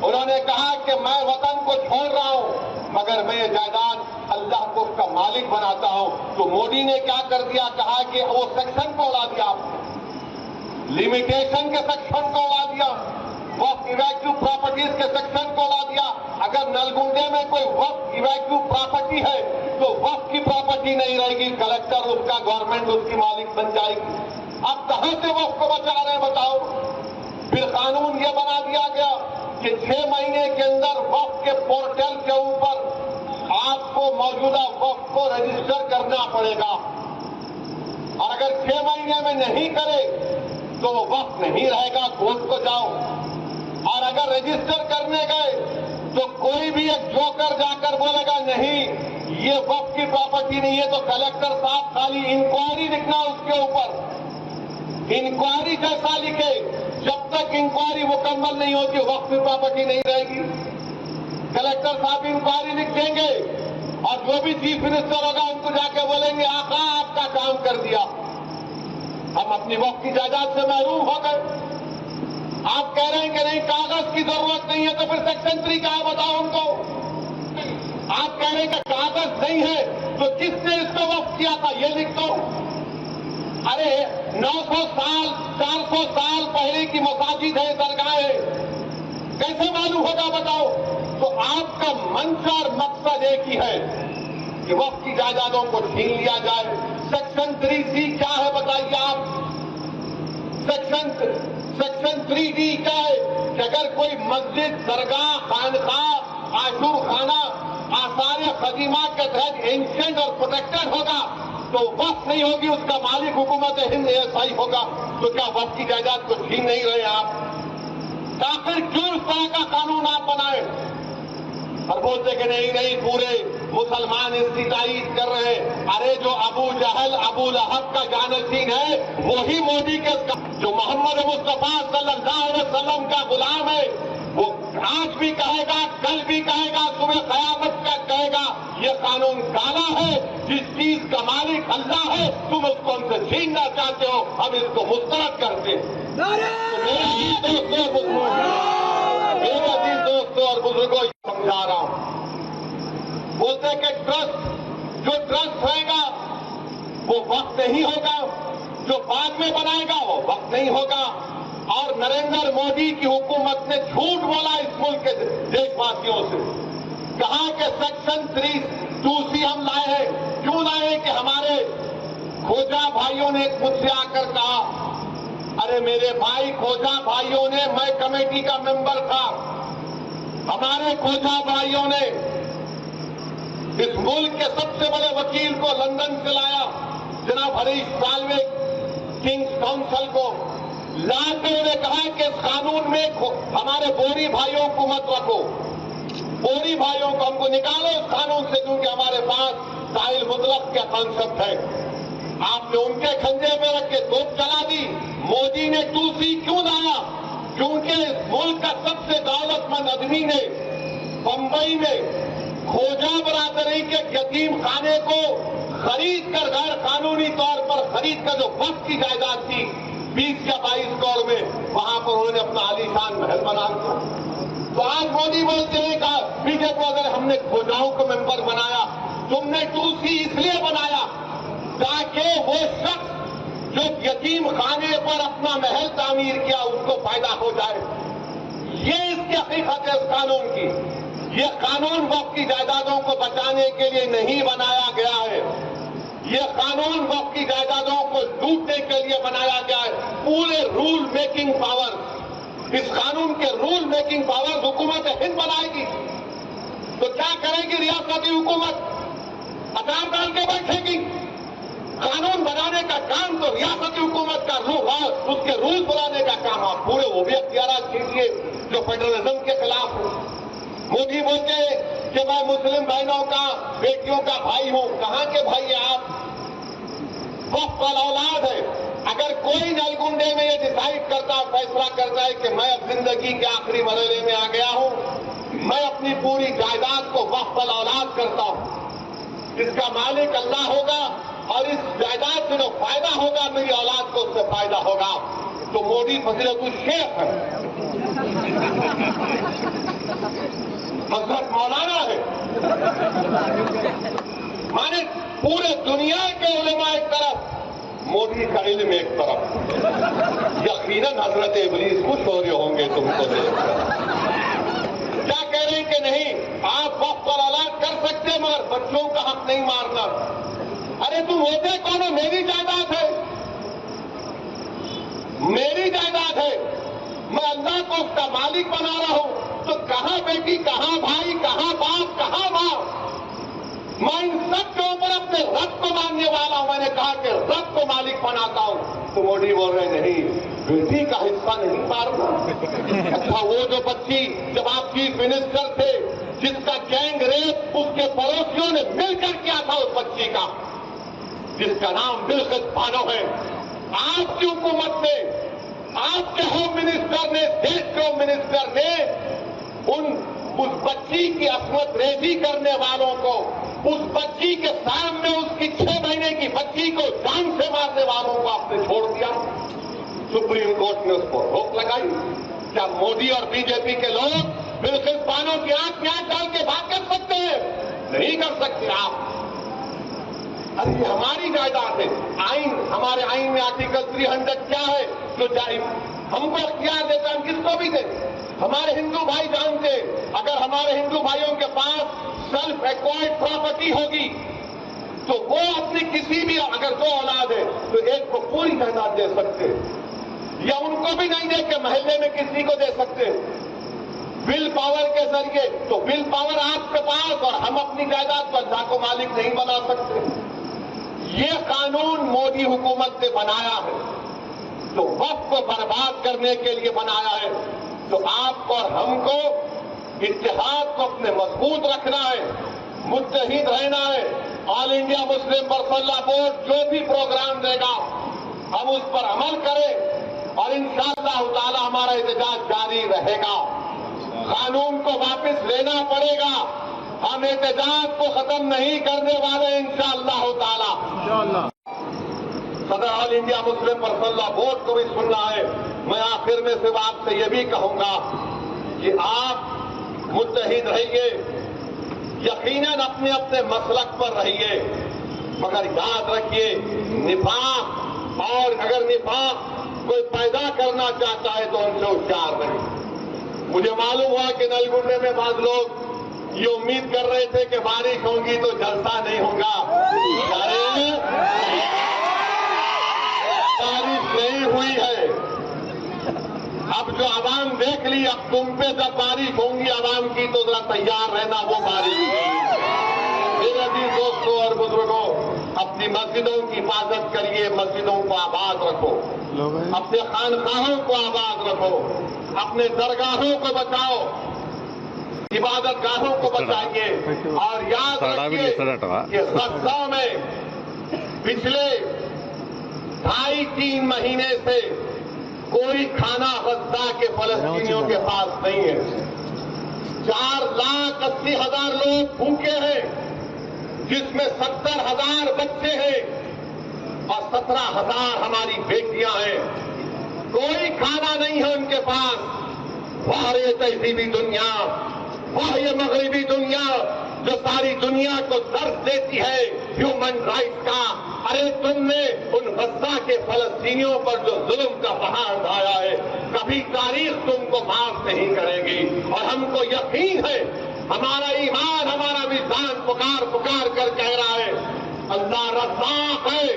انہوں نے کہا کہ میں وطن کو چھوڑ رہا ہوں مگر میں یہ جائیداد اللہ کو اس کا مالک بناتا ہوں. تو مودی نے کیا کر دیا؟ کہا کہ وہ سیکشن کو اڑا دیا، لمیٹیشن کے سیکشن کو اڑا دیا، وقف ایویکیو پراپرٹیز کے سیکشن کو اڑا دیا. اگر نلگنڈے میں کوئی وقف ایویکیو پراپرٹی ہے تو وقف کی پراپرٹی نہیں رہے گی، کلکٹر اس کا، گورنمنٹ اس کی مالک بن جائے گی. اب کہاں سے وقف کو بچا رہے ہیں بتاؤ؟ پھر قانون یہ بنا دیا گیا کہ 6 مہینے کے اندر وقف کے پورٹل کے اوپر آپ کو موجودہ وقف کو رجسٹر کرنا پڑے گا، اور اگر 6 مہینے میں نہیں کرے تو وہ وقف نہیں رہے گا، کورٹ کو جاؤ. اور اگر رجسٹر کرنے گئے تو کوئی بھی ایک جوکر جا کر بولے گا نہیں یہ وقف کی پراپرٹی نہیں ہے، تو کلکٹر صاحب خالی انکوائری لکھنا اس کے اوپر، انکوائری جیسا لکھے. جب تک انکوائری مکمل نہیں ہوتی وقف کی پراپرٹی نہیں رہے گی. کلکٹر صاحب انکوائری لکھ دیں گے اور جو بھی چیف منسٹر ہوگا ان کو جا کے بولیں گے آقا آپ کا کام کر دیا، ہم اپنی وقف کی جائیداد سے محروم ہو گئے. آپ کہہ رہے ہیں کہ نہیں کاغذ کی ضرورت نہیں ہے، تو پھر سیکشن 3 کا ہے بتاؤ ان کو. آپ کہہ رہے ہیں کہ کاغذ نہیں ہے تو کس نے اس کو وقف کیا تھا یہ لکھ دو. ارے 900 سال 400 سال پہلے کی مساجد ہے، درگاہیں، کیسے معلوم ہوگا بتاؤ؟ تو آپ کا منشا اور مقصد ایک ہی ہے کہ وقف کی جائیدادوں کو چھین لیا جائے. سیکشن 3C کیا ہے بتائیے آپ؟ سیکشن 3D کیا ہے کہ اگر کوئی مسجد، درگاہ، خانقاہ، عاشور خانہ آثار قدیمہ کے تحت اینشنٹ اور پروٹیکٹڈ ہوگا تو وقف نہیں ہوگی، اس کا مالک حکومت ہند ایسا ہی ہوگا. تو کیا وقف کی جائیداد کو چھین نہیں رہے آپ؟ آخر کیوں اس طرح کا قانون آپ بنائے؟ اور بولتے کہ نہیں پورے مسلمان اس کی تائید کر رہے ہیں. ارے جو ابو جہل ابو لہب کا جانشین ہے وہی مودی کے، جو محمد مصطفیٰ صلی اللہ علیہ وسلم کا غلام ہے وہ آج بھی کہے گا، کل بھی کہے گا، صبح قیامت کا کہے گا یہ قانون کالا ہے، جس چیز کا مالک اللہ ہے تم اس کو ہم سے چھیننا چاہتے ہو، ہم اس کو مسترد کرتے ہیں. میرے عزیز دوستوں اور بزرگوں سمجھا رہا ہوں، بولتے کہ ٹرسٹ، جو ٹرسٹ رہے گا وہ وقت نہیں ہوگا، جو بعد میں بنائے گا وہ وقت نہیں ہوگا. اور نریندر مودی کی حکومت نے جھوٹ بولا اس ملک کے دیش واسیوں سے، کہا کہ سیکشن 3C ہم لائے ہیں. کیوں لائے ہیں؟ کہ ہمارے کھوجا بھائیوں نے مجھ سے آ کر کہا، ارے میرے بھائی کھوجا بھائیوں نے، میں کمیٹی کا ممبر تھا، ہمارے کھوجا بھائیوں نے اس ملک کے سب سے بڑے وکیل کو لندن سے لایا، جناب ہریش سالوے، کنگز کاؤنسل کو لا کے انہوں نے کہا کہ اس قانون میں ہمارے بوری بھائیوں کو مت رکھو، بوری بھائیوں کو ہم کو نکالو اس قانون سے، کیونکہ ہمارے پاس ساحل مطلق کا کانسیپٹ ہے. آپ نے ان کے کھنجے میں رکھ کے توپ چلا دی. مودی نے 2C کیوں لایا؟ کیونکہ اس ملک کا سب سے دولت مند آدمی نے بمبئی میں کھوجا برادری کے یتیم خانے کو خرید کر، غیر قانونی طور پر خرید کر، جو وقف کی جائیداد تھی 20 یا 22 کروڑ میں، وہاں پر انہوں نے اپنا عالیشان محل بنا دیا. تو آج مودی بولتے ہیں کہ بی جے پی اگر ہم نے کھوجاؤں کو ممبر بنایا، تم نے 2C اس لیے بنایا تاکہ وہ شخص جو یتیم خانے پر اپنا محل تعمیر کیا اس کو فائدہ ہو جائے. یہ اس کی حقیقت ہے اس قانون کی. یہ قانون وقف کی جائیدادوں کو بچانے کے لیے نہیں بنایا گیا ہے، یہ قانون وقف کی جائیدادوں کو لوٹنے کے لیے بنایا گیا ہے. پورے رول میکنگ پاور، اس قانون کے رول میکنگ پاور حکومت ہند بنائے گی. تو کیا کرے گی ریاستی حکومت؟ اطراف ڈال کے بیٹھے گی. قانون بنانے کا کام تو ریاستی حکومت کا اس کے رول بنانے کا کام آپ پورے وہ بھی اختیارات کیجیے جو فیڈرلزم کے خلاف ہو. مودی بولتے کہ میں مسلم بہنوں کا، بیٹیوں کا بھائی ہوں. کہاں کے بھائی ہیں آپ؟ وقف اولاد ہے. اگر کوئی نلگنڈے میں یہ ڈیسائیڈ کرتا، فیصلہ کرتا ہے کہ میں اب زندگی کے آخری مرحلے میں آ گیا ہوں، میں اپنی پوری جائیداد کو وقف اولاد کرتا ہوں، اس کا مالک اللہ ہوگا اور اس جائیداد سے جو فائدہ ہوگا میری اولاد کو اس سے فائدہ ہوگا، تو مودی فضیلت الشیخ ہے. हजरत मौलाना है। माने पूरे दुनिया के उलमा एक तरफ, मोदी का इल्म एक तरफ। यकीनन हजरत इब्लीस खुश हो रहे होंगे तुमको देखकर। क्या कह रहे हैं कि नहीं आप वक्त पर ऐलान कर सकते हैं मगर बच्चों का हक नहीं मारना। अरे तुम होते कौन हो? मेरी जायदाद है, मेरी जायदाद है, मैं अल्लाह को उसका मालिक बना रहा हूं। तो कहां बेटी, कहां भाई, कहां बाप, कहां मां? मैं इन सब के ऊपर अपने रब को मानने वाला हूं। मैंने कहा कि रब को मालिक बनाता हूं। तो मोदी बोल रहे नहीं, बेटी का हिस्सा नहीं मारना। अच्छा वो जो बच्ची जब आप चीफ मिनिस्टर थे, जिसका गैंग रेप उसके पड़ोसियों ने मिलकर किया था, उस बच्ची का जिसका नाम बिल्किस बानो है, आपकी हुकूमत ने, आपके होम मिनिस्टर ने, देश के होम मिनिस्टर ने उस बच्ची की असमत रेजी करने वालों को, उस बच्ची के सामने उसकी 6 महीने की बच्ची को जान से मारने वालों को आपने छोड़ दिया। सुप्रीम कोर्ट ने उस पर रोक लगाई। क्या मोदी और बीजेपी के लोग बिल्किस बानो की आंख में आंख डाल के बात कर सकते हैं? नहीं कर सकते आप। अरे ये हमारी जायदाद है। आइन, हमारे आइन में आर्टिकल 300 क्या है जो हमको अख्तियार देता है, हम किसको भी दें। हमारे हिंदू भाई जानते, अगर हमारे हिंदू भाइयों के पास सेल्फ एक्वायर्ड प्रॉपर्टी होगी तो वो अपनी किसी भी, अगर 2 औलाद है तो एक को पूरी जायदाद दे सकते, या उनको भी नहीं दे के मोहल्ले में किसी को दे सकते विल पावर के जरिए। तो विल पावर आपके पास और हम अपनी जायदाद पर अल्लाह को मालिक नहीं बना सकते। ये कानून मोदी हुकूमत ने बनाया है, तो वक्त को बर्बाद करने के लिए बनाया है। तो आपको और हमको इत्तेहाद को अपने मजबूत रखना है, मुत्तहिद रहना है। All India Muslim personal board जो भी प्रोग्राम देगा हम उस पर अमल करें और इंशाअल्लाह ताला हमारा एहतजाज जारी रहेगा। कानून को वापस लेना पड़ेगा। हम एहतजाज को खत्म नहीं करने वाले इंशाअल्लाह ताला। सदर all India Muslim personal board को भी सुनना है। मैं आखिर में सिर्फ आपसे ये भी कहूंगा कि आप मुत्तहिद रहिए, यकीनन अपने अपने मसलक पर रहिए, मगर याद रखिए निफाक, और अगर निफाक कोई पैदा करना चाहता है तो उनसे होशियार रहिए। मुझे मालूम हुआ कि नलगुंडे में बाद लोग ये उम्मीद कर रहे थे कि बारिश होगी तो जलसा नहीं होगा। अरे बारिश नहीं हुई है। अब जो आवाम देख ली, अब तुम पे जब बारिश होंगी आवाम की तो जरा तैयार रहना वो बारिश। मेरे अजीज दोस्तों और बुजुर्गों, अपनी मस्जिदों की हिफाजत करिए, मस्जिदों को आबाद रखो, अपने खानकाहों को आबाद रखो, अपने दरगाहों को बचाओ, इबादत गाहों को बचाइए। और याद रखिए कि गज़ा में पिछले 2.5-3 महीने से कोई खाना गज़ा के फलस्तीनियों के पास नहीं है। 4,80,000 लोग भूखे हैं, जिसमें 70,000 बच्चे हैं और 17,000 हमारी बेटियां हैं। कोई खाना नहीं है उनके पास। वाह ये तहजीबी दुनिया, वाह ये मगरिबी दुनिया जो सारी दुनिया को दर्द देती है ह्यूमन राइट का। अरे तुमने उन गज़ा के फलस्तीनियों पर जो जुल्म का पहाड़ ढाया है, कभी तारीख तुमको माफ नहीं करेगी। और हमको यकीन है, हमारा ईमान, हमारा विज्ञान पुकार पुकार कर कह रहा है, अल्लाह रज़्ज़ाक़ है,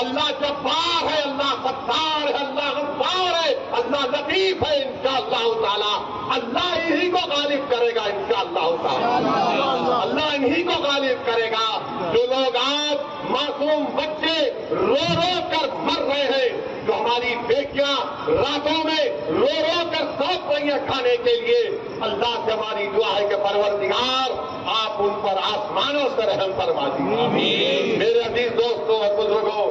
अल्लाह जब्बार है, अल्लाह सत्तार है, अल्लाह गफ्फार है, अल्लाह लतीफ है। इंशाअल्लाह ताला अल्लाह इन्हीं को गालिब करेगा। इंशाअल्लाह ताला अल्लाह इन्हीं को गालिब करेगा। जो लोग आज मासूम बच्चे रो रो कर मर रहे हैं, जो हमारी बेटियां रातों में रो रो कर सौंप रही हैं खाने के लिए, अल्लाह से हमारी दुआ है कि परवरदिगार आप उन पर आसमानों से रहम फरमा दीजिए। मेरे अजीज दोस्तों और बुजुर्गों,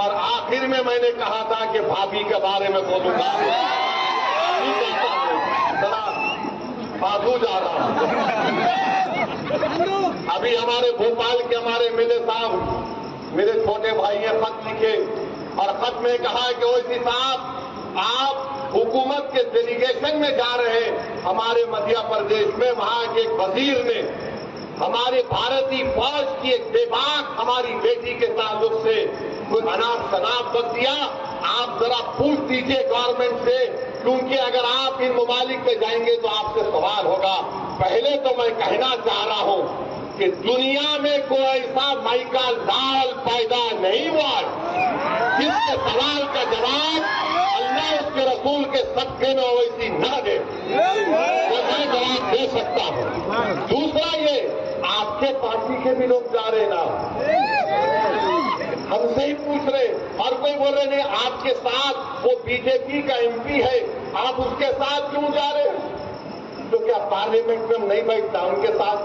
और आखिर में मैंने कहा था कि भाभी के बारे में बोलूंगा। बाजू जा रहा हूं। अभी हमारे भोपाल के हमारे एमएलए साहब, मेरे छोटे भाई ने खत लिखे और खत में कहा कि ओवैसी साहब आप हुकूमत के डेलीगेशन में जा रहे हमारे मध्य प्रदेश में, वहां के एक वजीर ने हमारे भारतीय फौज की एक बेबाक हमारी बेटी के ताल्लुक से कोई अनाप शनाप बक दिया। आप जरा पूछ दीजिए गवर्नमेंट से, क्योंकि अगर आप इन ममालिक में जाएंगे तो आपसे सवाल होगा। पहले तो मैं कहना चाह रहा हूं कि दुनिया में कोई ऐसा माइकल लाल पैदा नहीं हुआ जिसके सवाल का जवाब अल्लाह उसके रसूल के सदके में वैसी न दे, तो मैं जवाब दे सकता हूं। दूसरा ये, आपके पार्टी के भी लोग जा रहे ना, हमसे ही पूछ रहे, और कोई बोल रहे नहीं आपके साथ वो बीजेपी का एमपी है, आप उसके साथ क्यों जा रहे हैं? तो क्या पार्लियामेंट में नहीं बैठता उनके साथ?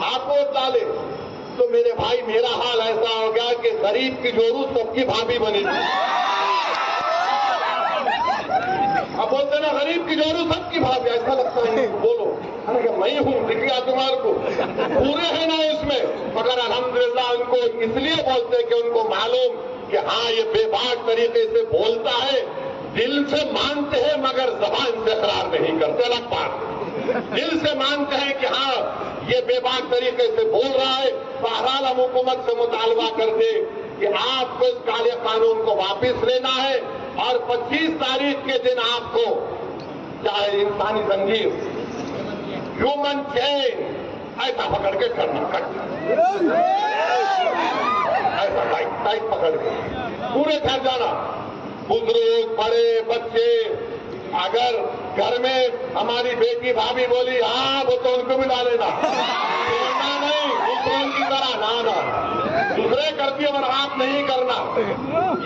आप वोट डाले तो मेरे भाई मेरा हाल ऐसा हो गया कि गरीब की जोरू सबकी भाभी बनी थी। अब बोलते ना गरीब की जोरू सबकी भाभी, ऐसा लगता है बोलो, अरे मैं हूं दिख गया तुम्हारे को, पूरे हैं ना इसमें। मगर अल्हम्दुलिल्लाह उनको इसलिए बोलते कि उनको मालूम कि हाँ ये बेबाक तरीके से बोलता है, दिल से मानते हैं मगर जबान से इकरार नहीं करते। लगता दिल से मानते हैं कि हाँ ये बेबाक तरीके से बोल रहा है। बहरहाल हम हुकूमत से मुतालबा करते कि आपको इस काले कानून को वापस लेना है और 25 तारीख के दिन आपको चाहे इंसानी जंजीर, ह्यूमन चेन ऐसा पकड़ के करना, ऐसा टाइट पकड़ के पूरे घर जाना, बुजुर्ग बड़े बच्चे। अगर घर में हमारी बेटी भाभी बोली हाँ वो तो उनको भी डालेना, नहीं दूसरों की तरह ना दूसरे करती है, मगर आप नहीं करना।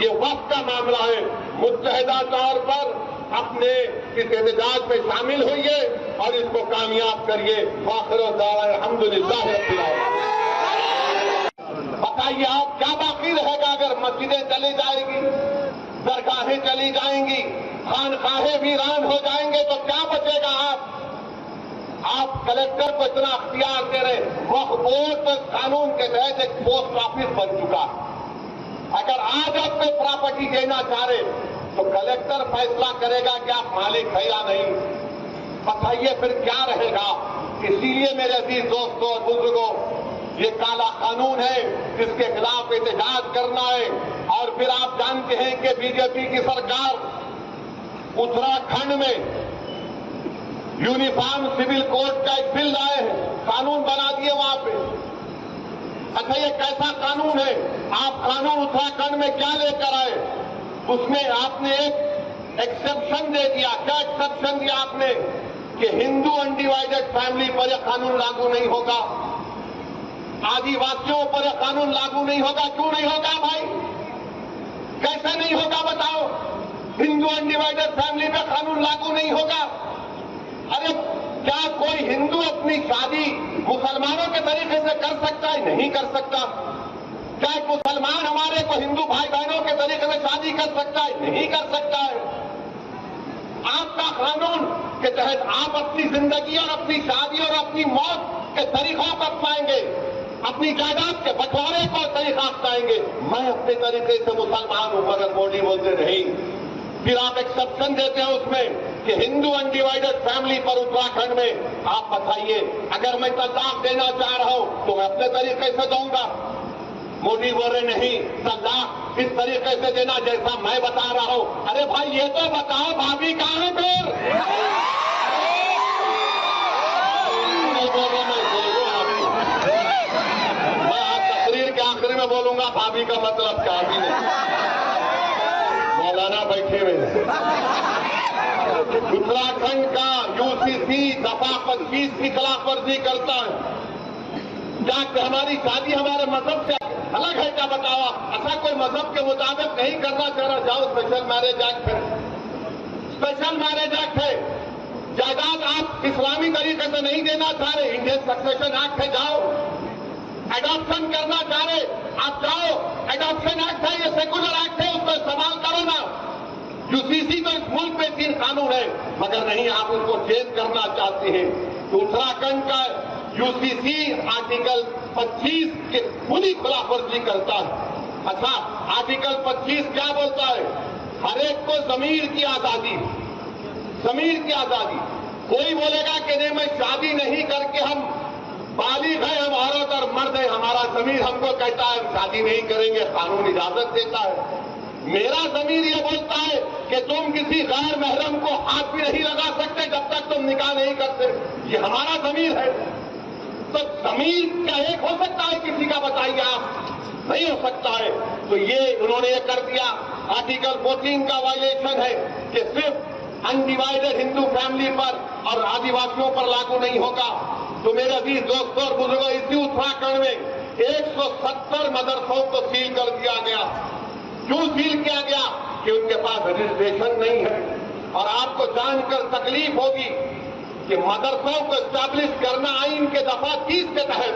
ये वक्त का मामला है। मुत्तहिदा तौर पर अपने इस एहतजाज में शामिल होइए और इसको कामयाब करिए। अल्हम्दुलिल्लाह रब्बिल आलमीन। बताइए आप क्या बाकी रहेगा अगर मस्जिदें चली जाएगी, दरगाहें चली जाएंगी, खानखाहें वीरान हो जाएंगे तो क्या बचेगा? आप कलेक्टर को इतना अख्तियार दे रहे, वक्फ बोर्ड कानून के तहत एक पोस्ट ऑफिस बन चुका। अगर आज आप कोई प्रॉपर्टी देना चाह रहे तो कलेक्टर फैसला करेगा कि आप मालिक है या नहीं। बताइए फिर क्या रहेगा? इसीलिए मेरे अजीज दोस्तों और बुजुर्गों, ये काला कानून है, इसके खिलाफ एहतजाज करना है। और फिर आप जानते हैं कि बीजेपी की सरकार उत्तराखंड में यूनिफॉर्म सिविल कोड का एक बिल लाए हैं, कानून बना दिए वहां पे। अच्छा ये कैसा कानून है? आप कानून उत्तराखंड में क्या लेकर आए? उसमें आपने एक एक्सेप्शन दे दिया। क्या एक्सेप्शन दिया आपने? कि हिंदू अनडिवाइडेड फैमिली पर यह कानून लागू नहीं होगा, आदिवासियों पर यह कानून लागू नहीं होगा। क्यों नहीं होगा भाई? कैसे नहीं होगा बताओ? हिंदू अनडिवाइडेड फैमिली पे कानून लागू नहीं होगा? अरे क्या कोई हिंदू अपनी शादी मुसलमानों के तरीके से कर सकता है? नहीं कर सकता। क्या एक मुसलमान हमारे को हिंदू भाई बहनों के तरीके से शादी कर सकता है? नहीं कर सकता है। आपका कानून के तहत आप अपनी जिंदगी और अपनी शादी और अपनी मौत के तरीकों को अपनाएंगे, अपनी जायदाद के बंटवारे को तरीका अपनाएंगे। मैं अपने तरीके से मुसलमान हूं, मगर मोदी बोलते नहीं। फिर आप एक्सेप्शन देते हैं उसमें कि हिंदू अनडिवाइडेड फैमिली पर उत्तराखंड में। आप बताइए, अगर मैं तलाक देना चाह रहा हूं तो मैं अपने तरीके से दूंगा। मोदी बोल रहे नहीं, तलाक इस तरीके से देना जैसा मैं बता रहा हूं। अरे भाई ये तो बताओ भाभी कहां है फिर? नहीं बोल रहा मैं आज तकरीर के आखिर में बोलूंगा भाभी का मतलब क्या भी नहीं। मौलाना बैठे हुए उत्तराखंड का यूसीसी दफा 25 की खिलाफवर्जी करता है। जाके हमारी शादी हमारे मजहब से अलग है क्या बताओ? अच्छा कोई मजहब के मुताबिक नहीं करना चाह रहा, जाओ स्पेशल मैरिज एक्ट है। स्पेशल मैरिज एक्ट है। जायदाद आप इस्लामी तरीके से नहीं देना चाह रहे, इंडियन सक्सेशन एक्ट है, जाओ। एडॉप्शन करना चाह रहे आप जाओ, एडॉप्शन एक्ट है, ये सेकुलर एक्ट है, उसको इस्तेमाल करो ना। यूसीसी तो इस मुल्क में 3 कानून है, मगर नहीं आप उसको चेंज करना चाहते हैं। तो उत्तराखंड का यूसीसी आर्टिकल 25 की पूरी खिलाफवर्जी करता है। अच्छा आर्टिकल 25 क्या बोलता है? हर एक को जमीर की आजादी, जमीर की आजादी। कोई बोलेगा कि नहीं मैं शादी नहीं करके हम बालिग है, हम औरत और मर्द है, हमारा जमीर हमको कहता है हम शादी नहीं करेंगे, कानून इजाजत देता है। मेरा जमीर ये बोलता है कि तुम किसी गैर महरम को हाथ भी नहीं लगा सकते जब तक तुम निकाह नहीं करते। ये हमारा जमीर है। तो जमीर क्या एक हो सकता है किसी का? बताइए आप, नहीं हो सकता है। तो ये उन्होंने ये कर दिया। आर्टिकल 14 का वायलेशन है कि सिर्फ अनडिवाइडेड हिंदू फैमिली पर और आदिवासियों पर लागू नहीं होगा। तो मेरे अजीज दोस्तों और बुजुर्गों, इसी उत्तराखंड में 170 मदरसों को सील कर दिया गया। क्यों सील किया गया? कि उनके पास रजिस्ट्रेशन नहीं है। और आपको जानकर तकलीफ होगी कि मदरसों को एस्टैब्लिश करना आइन के दफा 30 के तहत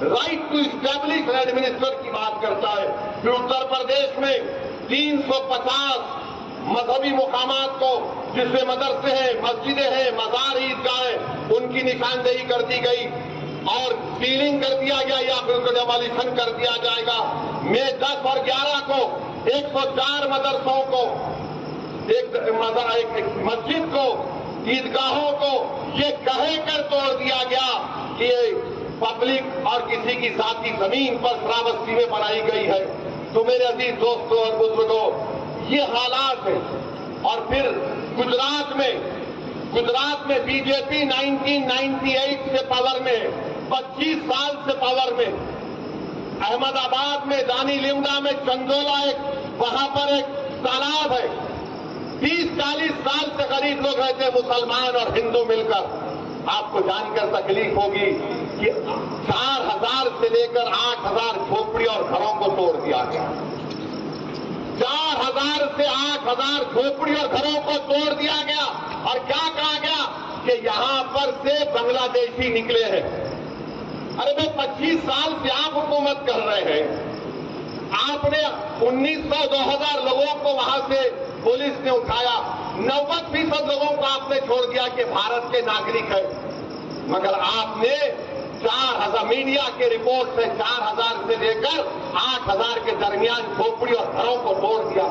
right to establish and administer की बात करता है। फिर उत्तर प्रदेश में 350 मजहबी मुकामात को, जिसमें मदरसे हैं, मस्जिदें हैं, मजार, ईदगाहें, उनकी निशानदेही कर दी गई और सीलिंग कर दिया गया या फिर उसको डेमोलिशन कर दिया जाएगा। मई 10 और 11 को 104 मदरसों को, एक मस्जिद को, ईदगाहों को ये कहकर तोड़ दिया गया कि ये पब्लिक और किसी की जाती जमीन पर श्रावस्ती में बनाई गई है। तो मेरे अजीज दोस्तों और बुजुर्गों, ये हालात है। और फिर गुजरात में बीजेपी 1998 से पावर में है, 25 साल से पावर में। अहमदाबाद में, दानी लिमडा में, चंदोला वहां पर एक तालाब है। 30-40 साल से करीब लोग रहते हैं, मुसलमान और हिंदू मिलकर। आपको जानकर तकलीफ होगी कि 4000 से लेकर 8000 झोपड़ी और घरों को तोड़ दिया गया। 4000 से 8000 झोपड़ी और घरों को तोड़ दिया गया। और क्या कहा गया कि यहां पर से बांग्लादेशी निकले हैं। अरे भाई, 25 साल से आप हुकूमत कर रहे हैं। आपने 1900-2000 लोगों को वहां से पुलिस ने उठाया, 90% लोगों को आपने छोड़ दिया कि भारत के नागरिक है। मगर आपने 4000, मीडिया के रिपोर्ट से 4000 से लेकर 8000 के दरमियान झोपड़ी और घरों को तोड़ दिया।